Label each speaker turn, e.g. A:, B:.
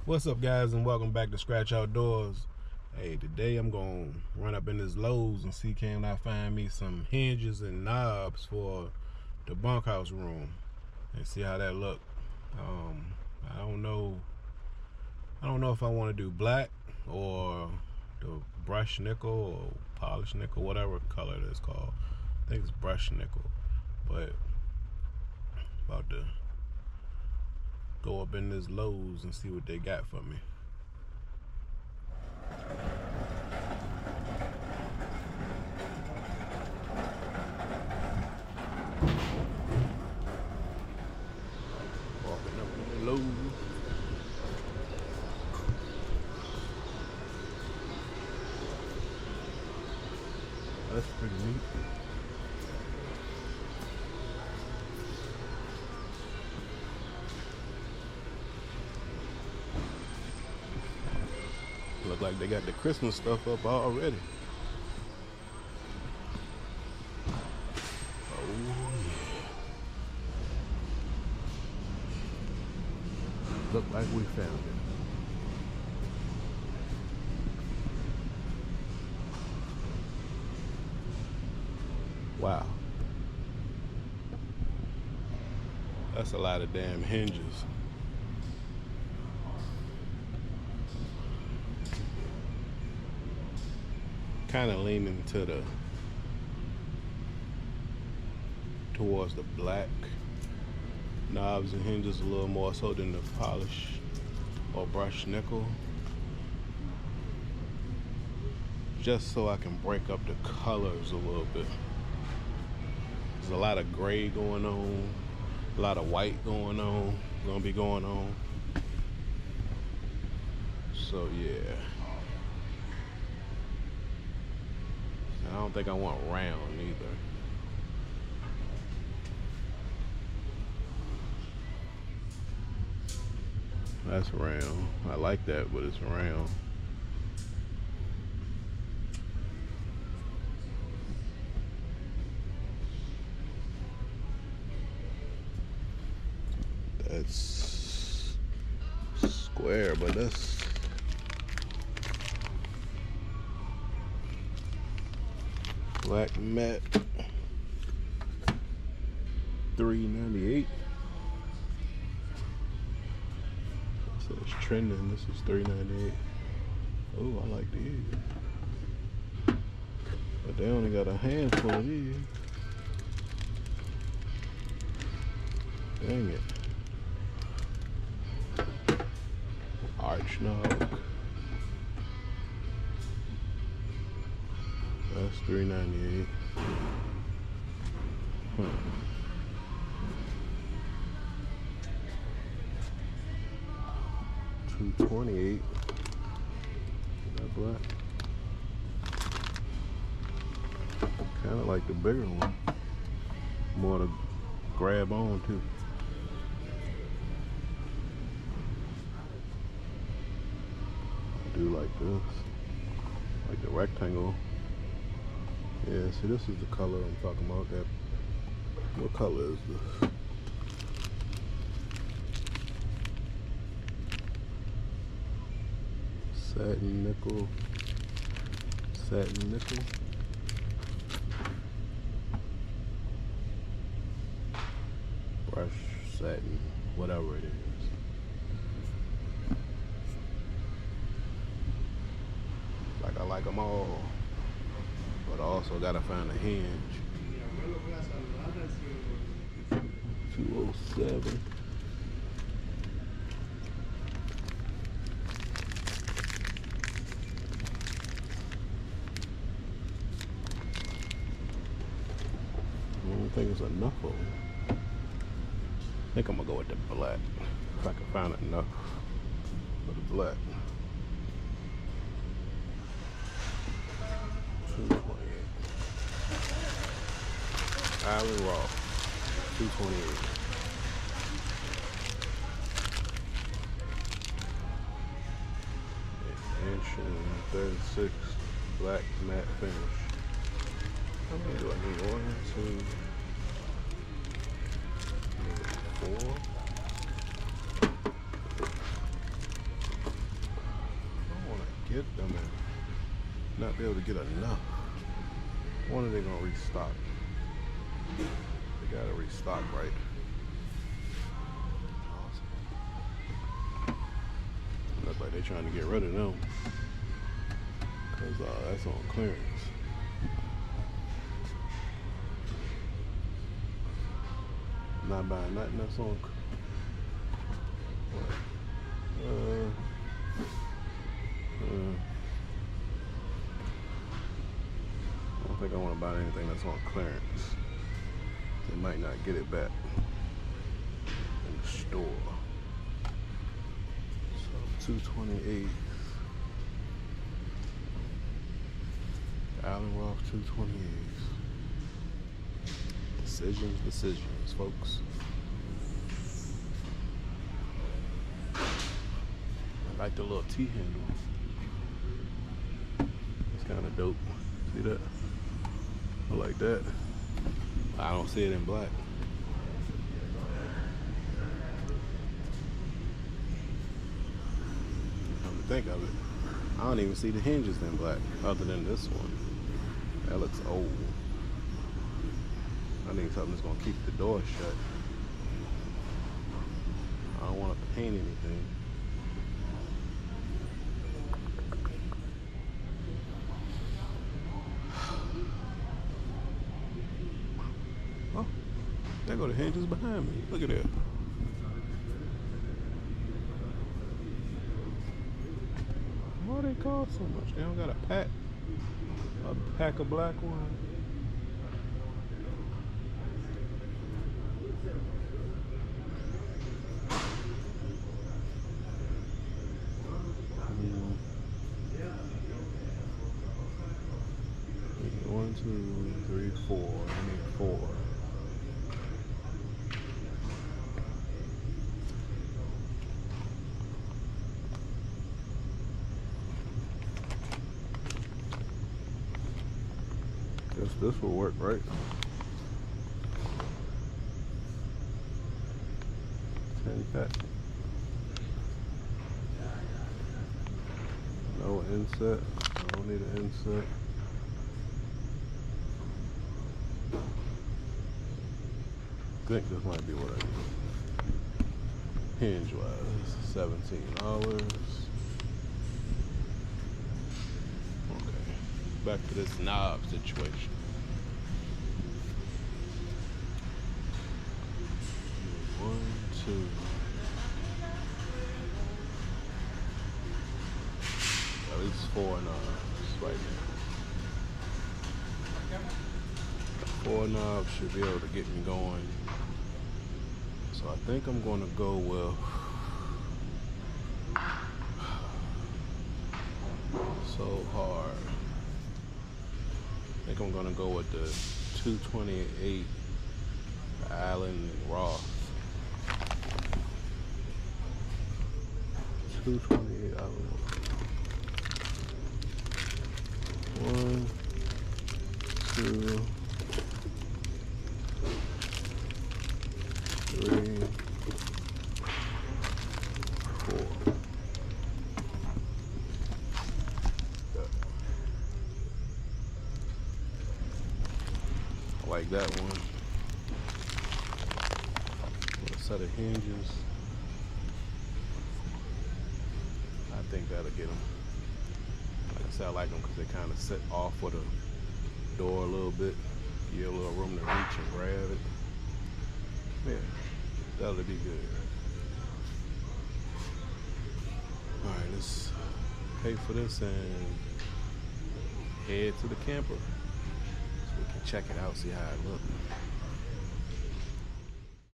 A: What's up, guys, and welcome back to Scratch Outdoors. Hey, today I'm gonna run up in this Lowe's and see can I find me some hinges and knobs for the bunkhouse room and see how that look. I don't know if I want to do black or the brush nickel or polished nickel, whatever color it's called. I think it's brush nickel, but about to go up in this Lowe's and see what they got for me. Walking up in the Lowe's. That's pretty neat. Look like they got the Christmas stuff up already. Oh yeah. Look like we found it. Wow. That's a lot of damn hinges. Kind of leaning towards the black knobs and hinges a little more so than the polish or brush nickel, just so I can break up the colors a little bit. There's a lot of gray going on, a lot of white gonna be going on. So yeah, I don't think I want round either. That's round. I like that, but it's round. That's square, but that's black matte, $3.98. So it's trending. This is $3.98. Oh, I like these, but they only got a handful of these. Dang it. Arch knob. That's $3.98. $2.28. Is that black? Kind of like the bigger one. More to grab on too. I do like this. Like the rectangle. Yeah, see, this is the color I'm talking about. That, what color is this? Satin nickel. Satin nickel. Brush satin, whatever it is. Like I like them all, but I also gotta find a hinge. 207. I don't think it's enough of them. I think I'm gonna go with the black if I can find enough for the black. 228. Island Raw. 228. Inch and 36 black matte finish. How many do I need? 1, 2, 4. not be able to get enough. When are they gonna restock? They gotta restock, right? Awesome. Looks like they're trying to get rid of them, cause that's on clearance. Not buying nothing that's on. I don't think I want to buy anything that's on clearance. They might not get it back in the store. So 228. Allen Roth 228. Decisions, folks. I like the little T handle. It's kind of dope. See that? I like that. I don't see it in black. Come to think of it, I don't even see the hinges in black other than this one. That looks old. I need something that's gonna keep the door shut. I don't want to paint anything. Oh, there go the hinges behind me. Look at that. Why they cost so much? They don't got a pack of black ones. One, two, three, four. I need four. Guess this will work, right? 10 pack. No inset. I don't need an inset. I think this might be what I need. Hinge wise, $17. Okay, back to this knob situation. One, two. At least 4 knobs right now. 4 knobs should be able to get me going. So I think I'm gonna go with so hard. I think I'm gonna go with the 228 Allen Roth. 228 Allen Roth. 1, 2, 3, 4. I like that one. With a set of hinges. I think that'll get them. Like I said, I like them because they kind of sit off of the door a little bit. Give you a little room to reach and grab it. Yeah, that'll be good. Alright, let's pay for this and head to the camper so we can check it out, see how it looks.